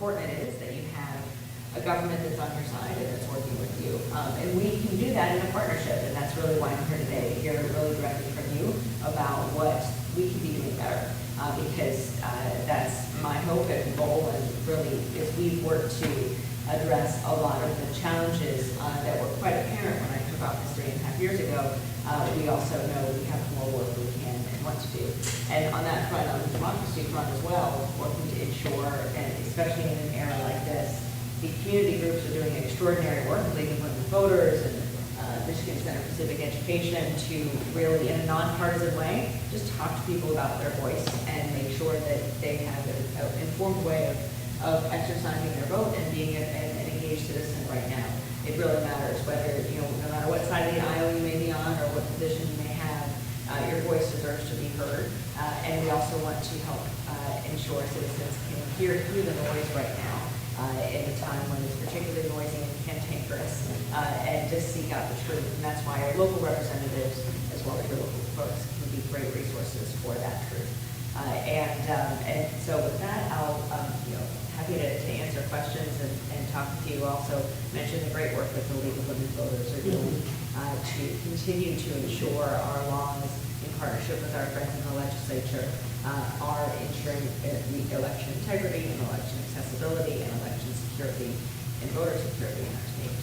important it is that you have a government that's on your side and that's working with you. And we can do that in a partnership, and that's really why I'm here today, to hear really directly from you about what we can be doing better. Because that's my hope and goal, and really is we've worked to address a lot of the challenges that were quite apparent when I took office 3.5 years ago. We also know we have more work we can and want to do. And on that front, on the democracy front as well, working to ensure, and especially in an era like this, the community groups are doing extraordinary work, League of Women Voters and Michigan Center for Civic Education, to really, in a nonpartisan way, just talk to people about their voice and make sure that they have an informed way of exercising their vote and being an engaged citizen right now. It really matters whether, no matter what side of the aisle you may be on or what position you may have, your voice deserves to be heard. And we also want to help ensure citizens can hear through the noise right now. In a time when it's particularly noisy and cantankerous, and just seek out the truth. And that's why our local representatives, as well as your local folks, can be great resources for that truth. And so with that, I'll happy to answer questions and talk with you. Also mention the great work that the League of Women Voters are doing to continue to ensure our laws, in partnership with our friends in the legislature, are ensuring election integrity and election accessibility and election security and voter security in our state.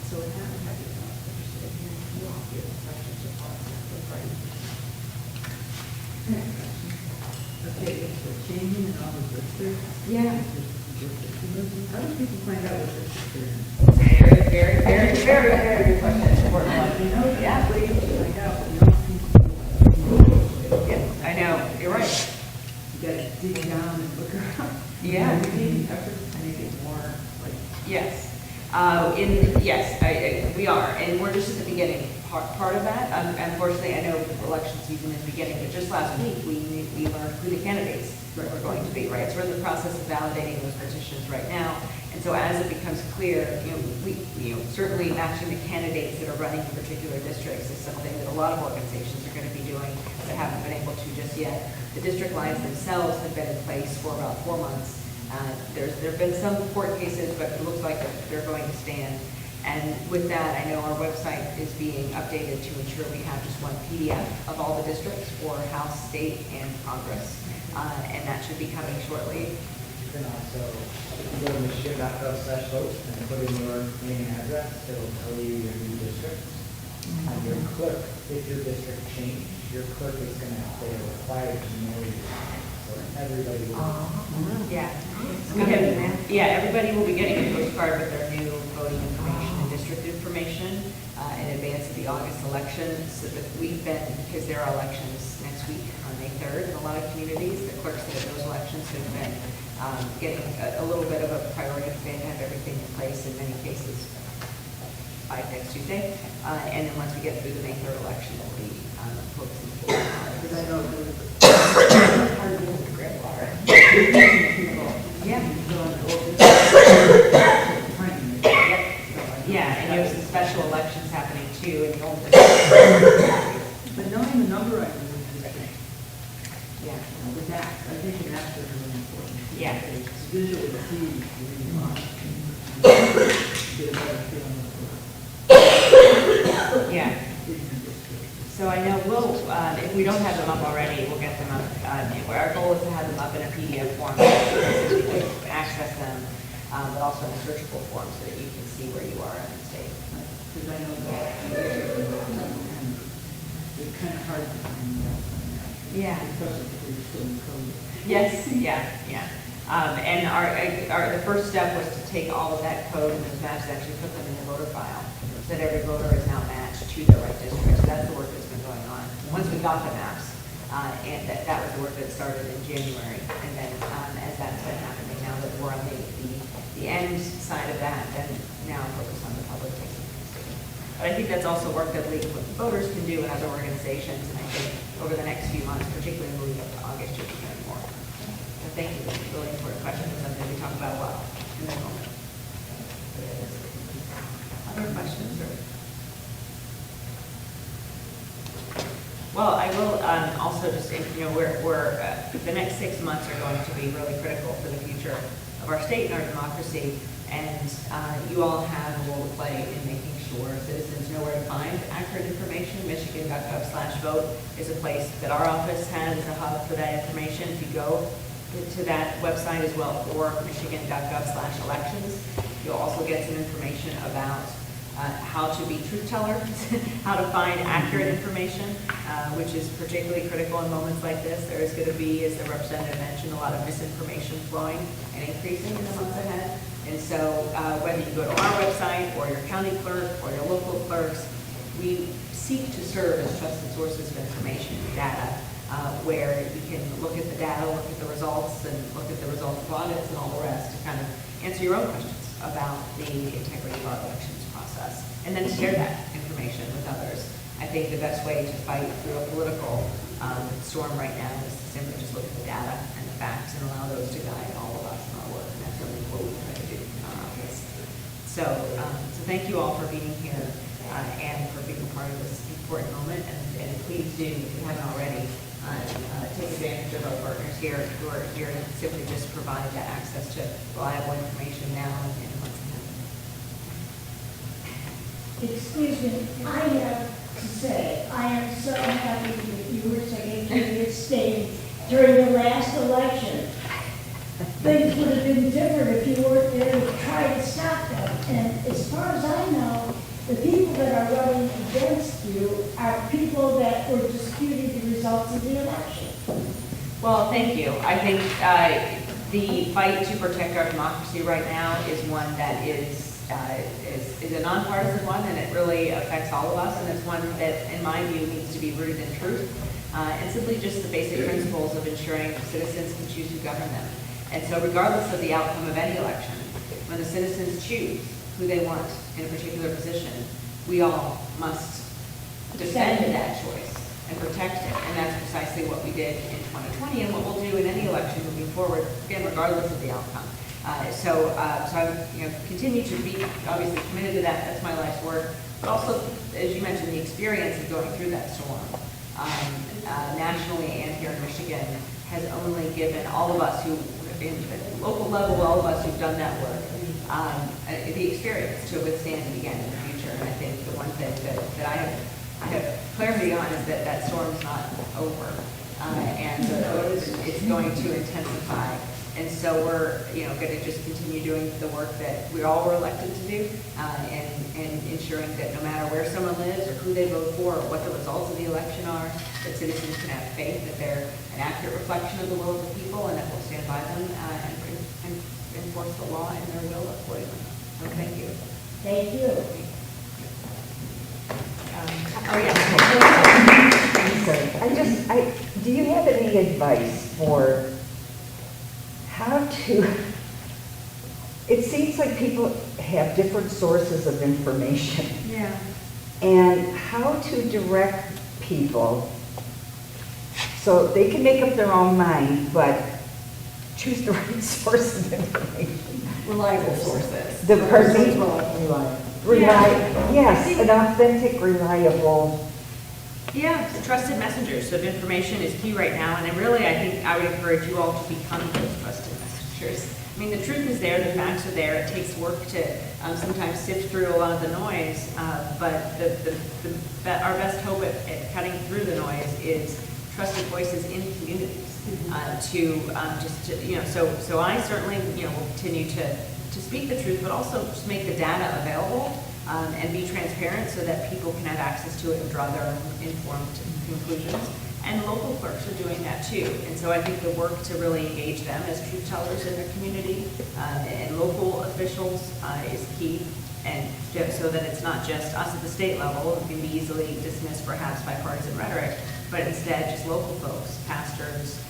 So with that, I'm happy to know if you're interested in hearing you all give questions or thoughts. Okay, so changing in all the districts. Yeah. How do people find out what district they're in? Very good question. Important one. Yeah, Please find out. I know, you're right. You gotta dig down and look around. Yeah. We need efforts to make it more like. Yes. We are, and we're just at the beginning part of that. Unfortunately, I know election season is beginning, but just last week we learned who the candidates were going to be, right? So we're in the process of validating those petitions right now. And so as it becomes clear, we certainly matching the candidates that are running in particular districts is something that a lot of organizations are going to be doing that haven't been able to just yet. The district lines themselves have been in place for about 4 months. There have been some court cases, but it looks like they're going to stand. And with that, I know our website is being updated to ensure we have just one PDF of all the districts for House, State, and Congress. And that should be coming shortly. You can also, if you go to michigan.gov/vote and put in your name and address, it'll tell you your new district. And your clerk, if your district changed, your clerk is going to, they're required to know you. So everybody will. Everybody will be getting a postcard with their new voting information and district information in advance of the August election. So that we've been, because there are elections next week on May 3rd in a lot of communities, the clerks that have those elections have been getting a little bit of a priority because they have everything in place in many cases by next Tuesday. And then once we get through the May 3rd election, we'll be focusing on Because I know there's part of the grandfather. people. Yeah. Yeah. Yeah, and there's some special elections happening too, and you'll. But knowing the number I do is the thing. Yeah. With that, I think the maps are really important. Yeah. It's visually see where you are. Get a better feeling of Yeah. the district. So I know we'll, if we don't have them up already, we'll get them up. Our goal is to have them up in a PDF form, so you can access them, but also in a searchable form so that you can see where you are in the state. Because I know that it's kind of hard to find that. Yeah. Especially if you're still in code. Yes, yeah. And the first step was to take all of that code and those maps and actually put them in the voter file, so that every voter is now matched to the right district. So that's the work that's been going on. Once we got the maps, and that was the work that started in January. And then as that's been happening, now that we're on the end side of that, then now focus on the public facing things. But I think that's also work that League of Women Voters can do and other organizations. And I think over the next few months, particularly moving up to August, you'll be hearing more. So thank you. It's a really important question. It's something we talk about a lot in the moment. Other questions? Well, I will also just, we're the next 6 months are going to be really critical for the future of our state and our democracy. And you all have a role to play in making sure citizens know where to find accurate information. Michigan.gov/vote is a place that our office has as a hub for that information. If you go to that website as well, or Michigan.gov/elections, you'll also get some information about how to be truth tellers, how to find accurate information, which is particularly critical in moments like this. There is going to be, as the representative mentioned, a lot of misinformation flowing and increasing in the months ahead. And so whether you go to our website or your county clerk or your local clerks, we seek to serve as trusted sources of information and data, where you can look at the data, look at the results, and look at the results of audits and all the rest to kind of answer your own questions about the integrity of our elections process, and then share that information with others. I think the best way to fight through a political storm right now is to simply just look at the data and the facts and allow those to guide all of us in our work, and that's really what we try to do in our office. So thank you all for being here and for being a part of this important moment, and please do, if you haven't already, take advantage of our partners here who are here to simply just provide that access to reliable information now and what's ahead. Excuse me, I have to say, I am so happy that you were Secretary of State during the last election. Things would have been different if you weren't there to try to stop them. And as far as I know, the people that are running against you are people that were disputing the results of the election. Well, thank you. I think the fight to protect our democracy right now is one that is a nonpartisan one, and it really affects all of us, and it's one that, in my view, needs to be rooted in truth, and simply just the basic principles of ensuring citizens can choose who govern them. And so regardless of the outcome of any election, when the citizens choose who they want in a particular position, we all must defend that choice and protect it. And that's precisely what we did in 2020 and what we'll do in any election moving forward, again, regardless of the outcome. So I continue to be obviously committed to that. That's my life's work. But also, as you mentioned, the experience of going through that storm nationally and here in Michigan has only given all of us who, in the local level, all of us who've done that work, the experience to withstand it again in the future. And I think the one thing that I have clarity on is that that storm's not over, and it's going to intensify. And so we're, going to just continue doing the work that we all were elected to do, and ensuring that no matter where someone lives or who they vote for or what the results of the election are, that citizens can have faith that they're an accurate reflection of the will of the people, and that we'll stand by them and enforce the law and their will accordingly. So thank you. Thank you. Do you have any advice for how to, it seems like people have different sources of information. Yeah. And how to direct people so they can make up their own mind, but choose the right sources of information. Reliable sources. The person, Reliable. yes, an authentic, reliable. Yeah, trusted messengers of information is key right now, and I think I would encourage you all to become those trusted messengers. I mean, the truth is there, the facts are there. It takes work to sometimes sift through a lot of the noise, but our best hope at cutting through the noise is trusted voices in communities. So I certainly will continue to speak the truth, but also just make the data available. And be transparent so that people can have access to it and draw their own informed conclusions. And local clerks are doing that too. And so I think the work to really engage them as truth tellers in their community and local officials is key. And so that it's not just us at the state level who can be easily dismissed perhaps by partisan rhetoric, but instead just local folks, pastors,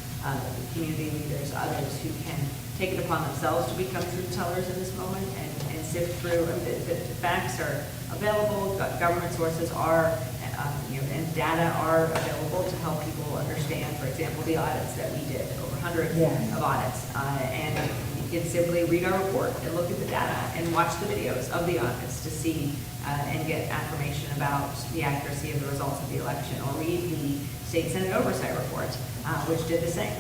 community leaders, others who can take it upon themselves to become truth tellers in this moment and sift through. The facts are available, government sources are, and data are available to help people understand, for example, the audits that we did, over 100 of audits. And you can simply read our report and look at the data and watch the videos of the audits to see and get affirmation about the accuracy of the results of the election, or read the State Senate Oversight Report, which did the same.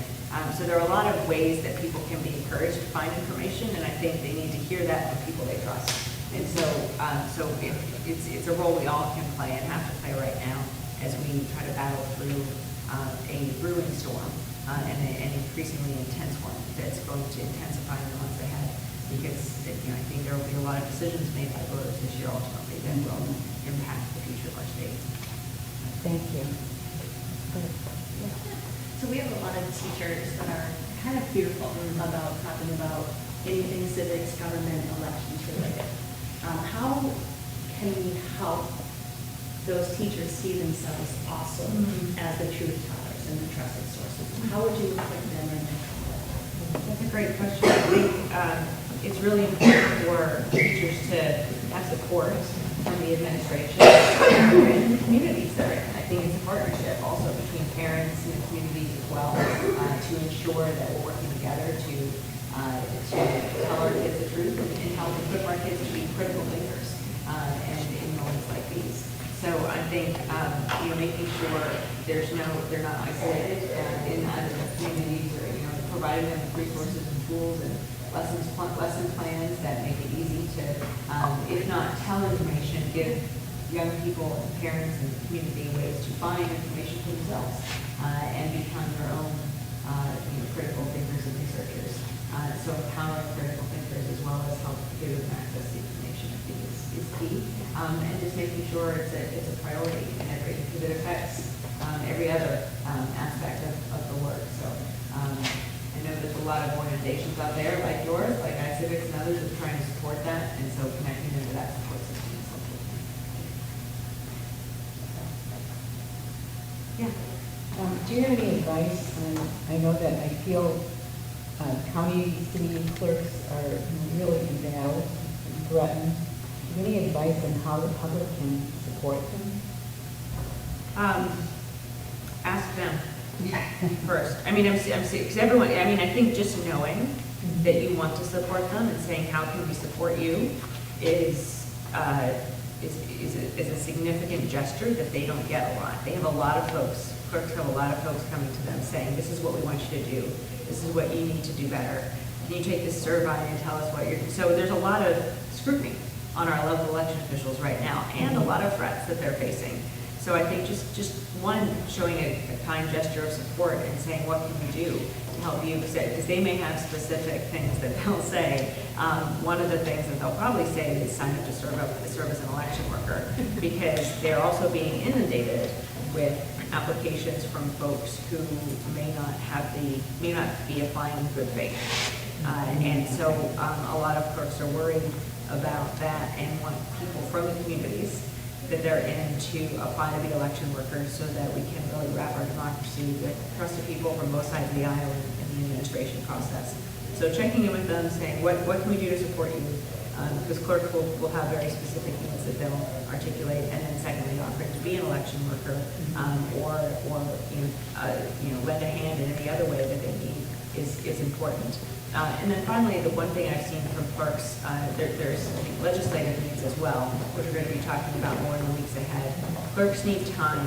So there are a lot of ways that people can be encouraged to find information, and I think they need to hear that from people they trust. And so, it's a role we all can play and have to play right now as we try to battle through a brewing storm and an increasingly intense one that's going to intensify in the months ahead. Because, I think there will be a lot of decisions made by voters this year ultimately that will impact the future of our state. Thank you. So we have a lot of teachers that are kind of fearful about talking about anything civics, government, elections related. How can we help those teachers see themselves also as the truth tellers and the trusted sources? How would you equip them or mentor them? That's a great question. I think it's really important for teachers to have support from the administration and the communities that are in. I think it's a partnership also between parents and the communities as well to ensure that we're working together to tell our kids the truth and help equip our kids to be critical thinkers and in moments like these. So I think making sure they're not isolated in other communities, or providing them with resources and tools and lesson plans that make it easy to, if not tell information, give young people and parents and the community ways to find information for themselves and become their own critical thinkers and researchers. So empowering critical thinkers as well as help give them access to information, I think is key. And just making sure it's a priority in because it affects every other aspect of the work. So I know there's a lot of organizations out there like yours, like Civics and others, that are trying to support that, and so connecting them to that support system is helpful. Yeah. Do you have any advice on, I know that I feel county, city clerks are really embattled and threatened. Do you have any advice on how the public can support them? Ask them first. I mean, because everyone, I think just knowing that you want to support them and saying, how can we support you, is a significant gesture that they don't get a lot. They have a lot of folks, clerks have a lot of folks coming to them saying, this is what we want you to do. This is what you need to do better. Can you take this survey and tell us what you're doing? So there's a lot of scrutiny on our local election officials right now, and a lot of threats that they're facing. So I think just one, showing a kind gesture of support and saying, what can we do to help you? Because they may have specific things that they'll say. One of the things that they'll probably say is sign up to serve as an election worker, because they're also being inundated with applications from folks who may not be applying in good faith. And so a lot of clerks are worried about that and want people from the communities that they're in to apply to be election workers, so that we can really wrap our democracy with trusted people from both sides of the aisle in the administration process. So checking in with them, saying, what can we do to support you? Because clerks will have very specific needs that they'll articulate, and then secondly, offering to be an election worker, or lend a hand in any other way that they need is important. And then finally, the one thing I've seen from clerks, there's legislative needs as well, which we're going to be talking about more in the weeks ahead. Clerks need time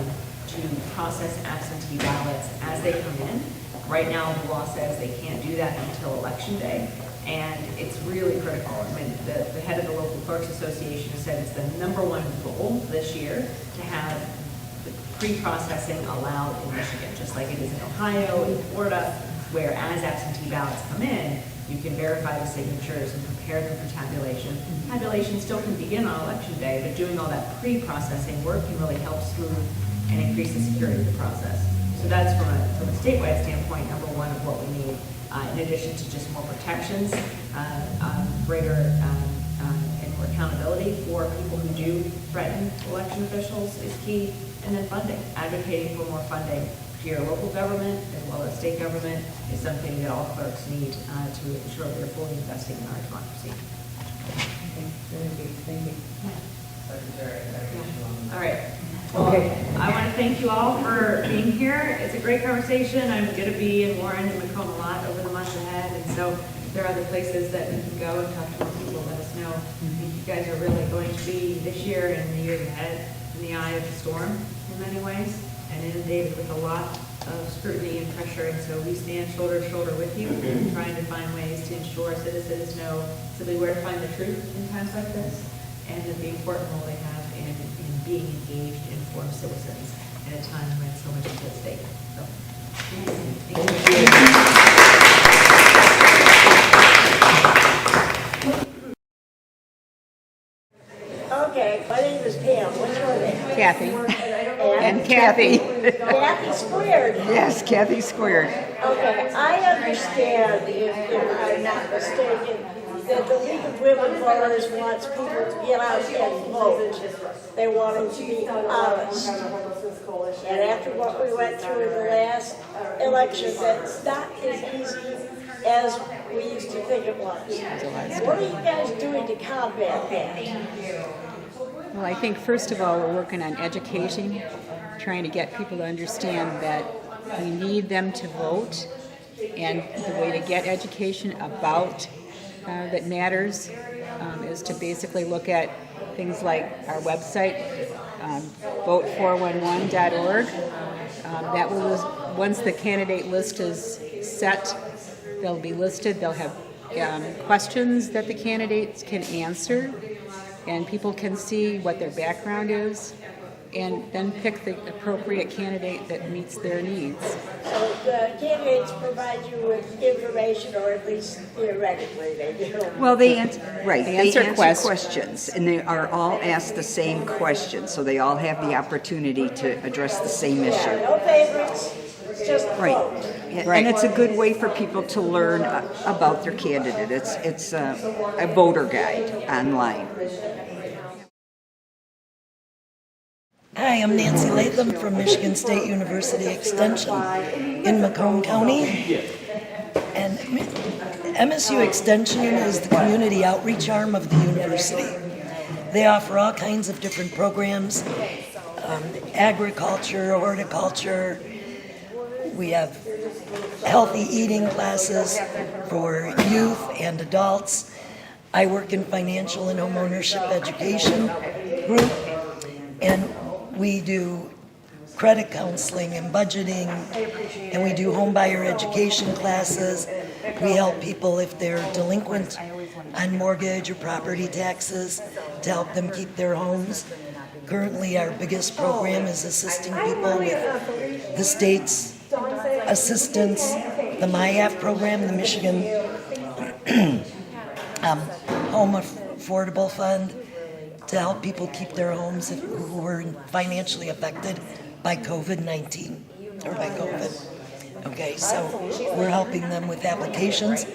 to process absentee ballots as they come in. Right now, the law says they can't do that until Election Day, and it's really critical. I mean, the head of the local clerks association has said it's the #1 goal this year to have the pre-processing allowed in Michigan, just like it is in Ohio and Florida, where as absentee ballots come in, you can verify the signatures and prepare them for tabulation. Tabulation still can begin on Election Day, but doing all that pre-processing work can really help smooth and increase the security of the process. So that's from a statewide standpoint, #1 of what we need, in addition to just more protections, greater and more accountability for people who do threaten election officials is key, and then funding. Advocating for more funding to your local government as well as state government is something that all clerks need to ensure they're fully investing in our democracy. Very good, thank you. Secretary, All right. Well, I want to thank you all for being here. It's a great conversation. I'm going to be in Warren and Macomb a lot over the months ahead, and so if there are other places that we can go and talk to more people, let us know. I think you guys are really going to be, this year and the years ahead, in the eye of the storm in many ways, and inundated with a lot scrutiny and pressure, and so we stand shoulder to shoulder with you, trying to find ways to ensure citizens know simply where to find the truth in times like this, and that the important role they have in being engaged, informed citizens in a time when so much is at stake. So, Okay, my name is Pam. What's your name? Kathy. And Kathy. Kathy Squared. Yes, Kathy Squared. Okay, I understand, if I'm not mistaken, that the League of Women Voters wants people to get out and vote. They want them to be honest. And after what we went through in the last election, that's not as easy as we used to think it was. What are you guys doing to combat that? Well, I think first of all, we're working on education, trying to get people to understand that we need them to vote, and the way to get education about that matters is to basically look at things like our website, vote411.org. That will, once the candidate list is set, they'll be listed. They'll have questions that the candidates can answer, and people can see what their background is, and then pick the appropriate candidate that meets their needs. So the candidates provide you with information, or at least theoretically they do. Well, they answer questions. questions, and they are all asked the same questions, so they all have the opportunity to address the same issue. No favorites, just Right. vote. And it's a good way for people to learn about their candidate. It's a voter guide online. Hi, I'm Nancy Latham from Michigan State University Extension in Macomb County. And MSU Extension is the community outreach arm of the university. They offer all kinds of different programs, agriculture, horticulture. We have healthy eating classes for youth and adults. I work in financial and home ownership education group, and we do credit counseling and budgeting, and we do home buyer education classes. We help people if they're delinquent on mortgage or property taxes to help them keep their homes. Currently, our biggest program is assisting people with the state's assistance, the MIAF program, the Michigan Home Affordable Fund, to help people keep their homes who were financially affected by COVID-19 or by COVID. Okay, so we're helping them with applications.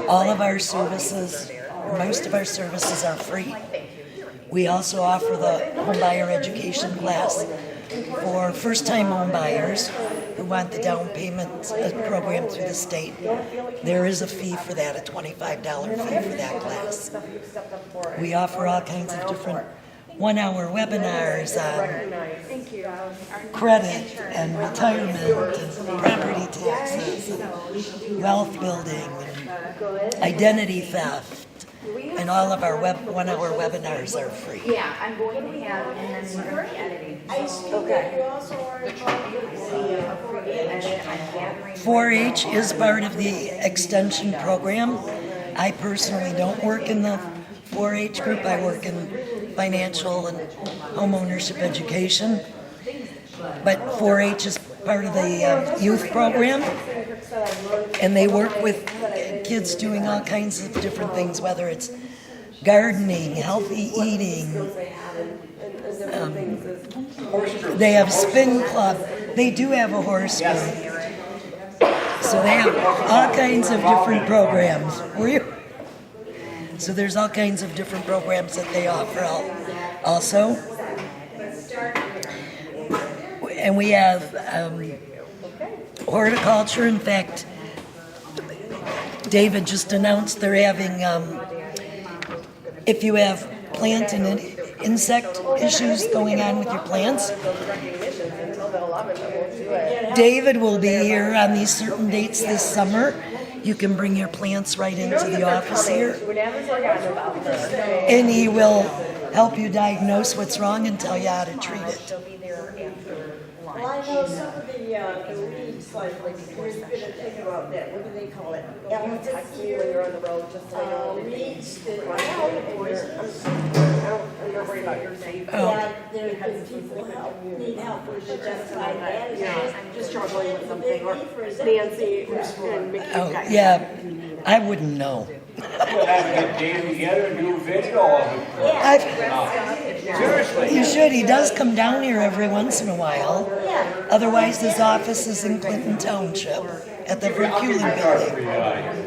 All of our services, or most of our services, are free. We also offer the home buyer education class for first-time home buyers who want the down payment program through the state. There is a fee for that, a $25 fee for that class. We offer all kinds of different one-hour webinars on credit and retirement and property taxes and wealth building and identity theft. And all of our one-hour webinars are free. Yeah, I'm going to have, and then we're going to be editing. I see that you also are involved with 4-H is part of the extension program. I personally don't work in the 4-H group. I work in financial and home ownership education. But 4-H is part of the youth program, and they work with kids doing all kinds of different things, whether it's gardening, healthy eating. They have spin club. They do have a horse group. So they have all kinds of different programs. So there's all kinds of different programs that they offer also. And we have horticulture. In fact, David just announced they're having, if you have plant and insect issues going on with your plants, David will be here on these certain dates this summer. You can bring your plants right into the office here, and he will help you diagnose what's wrong and tell you how to treat it. Well, I know some of the weeds, like, we're gonna think about that, what do they call it? Text me when you're on the road, just so I know. Weeds that are poisonous. I'm not worried about your safety. Yeah, there's been people who need help with identifying that. Yeah, I'm just struggling with something, or Nancy and Mickey. Oh, yeah, I wouldn't know. We'll have to get Dave together and do a video of it. Seriously. You should, he does come down here every once in a while. Yeah. Otherwise, his office is in Clinton Township at the Verkulen building.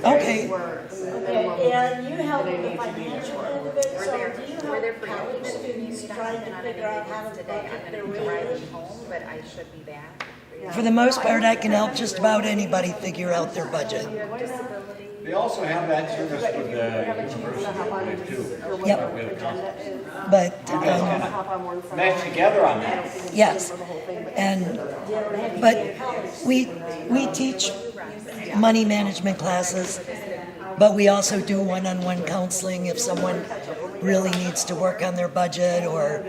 Okay. Okay, and you help with the financial end of it, so do you help college students trying to figure out how to budget their way? But I should be back. For the most part, I can help just about anybody figure out their budget. They also have that service with the university too. Yep. But, Match together on that. yes. And, but we teach money management classes, but we also do one-on-one counseling if someone really needs to work on their budget, or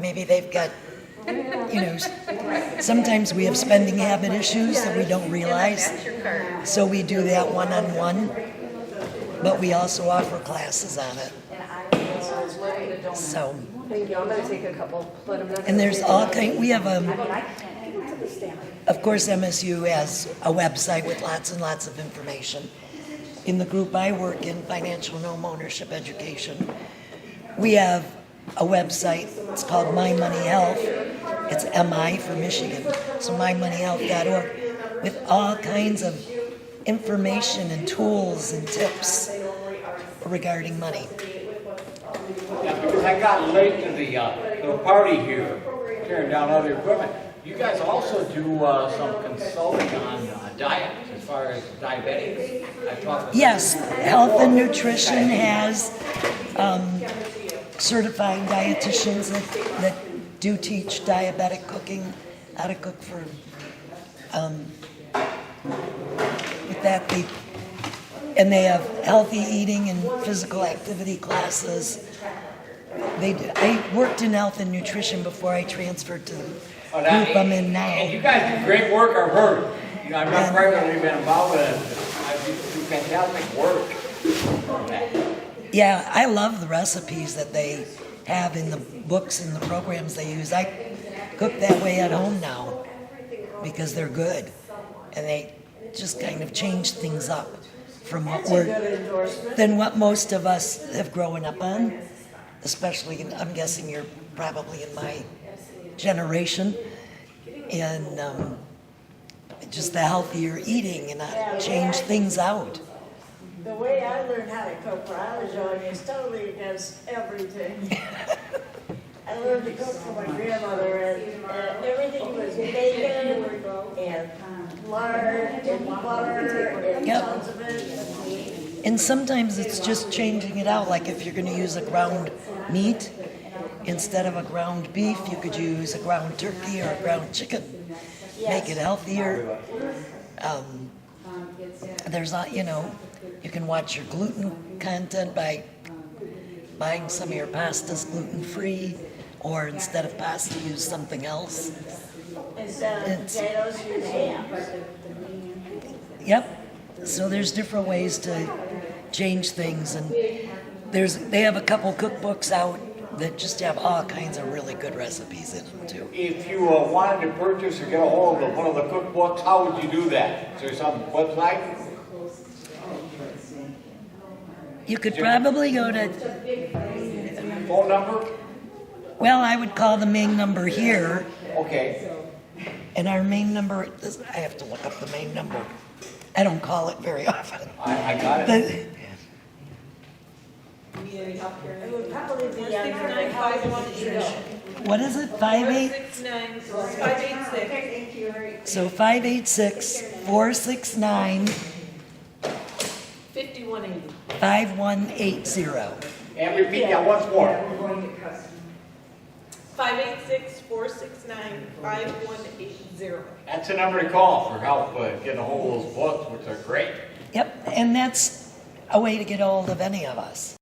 maybe they've got, you know, sometimes we have spending habit issues that we don't realize. So we do that one-on-one, but we also offer classes on it. So, Thank you, I'm gonna take a couple, let them know. and there's all kind, we have of course, MSU has a website with lots and lots of information. In the group I work in, Financial and Home Ownership Education, we have a website, it's called My Money Health. It's MI for Michigan, so mymoneyhealth.org, with all kinds of information and tools and tips regarding money. Yeah, because I got late to the party here, tearing down other equipment. You guys also do some consulting on diet, as far as diabetics. I talked with Yes, Health and Nutrition has certified dietitians that do teach diabetic cooking, how to cook for, with that, and they have healthy eating and physical activity classes. I worked in health and nutrition before I transferred to the group I'm in now. And you guys do great work, I've heard. You know, I've not regularly been involved with it. I do fantastic work. Yeah, I love the recipes that they have in the books and the programs they use. I cook that way at home now because they're good, and they just kind of change things up from than what most of us have grown up on. Especially, I'm guessing you're probably in my generation, and just the healthier eating and change things out. The way I learned how to cook when I was young is totally against everything. I learned to cook from my grandmother, and everything was bacon and lard and butter and tons of it. And sometimes it's just changing it out, like if you're going to use a ground meat, instead of a ground beef, you could use a ground turkey or a ground chicken. Make it healthier. There's not, you know, you can watch your gluten content by buying some of your pastas gluten-free, or instead of pasta, use something else. Instead of potatoes, use ham. Yep. So there's different ways to change things, and they have a couple cookbooks out that just have all kinds of really good recipes in them too. If you wanted to purchase or get a hold of one of the cookbooks, how would you do that? Is there some website? You could probably go to, Phone number? well, I would call the main number here, Okay. and our main number, I have to look up the main number. I don't call it very often. I got it. The- It would probably be under health and nutrition. What is it, 58? 586. So 586-469-5180. 5180. And repeat that once more. 586-469-5180. That's the number to call for help getting a hold of those books, which are great. Yep, and that's a way to get a hold of any of us.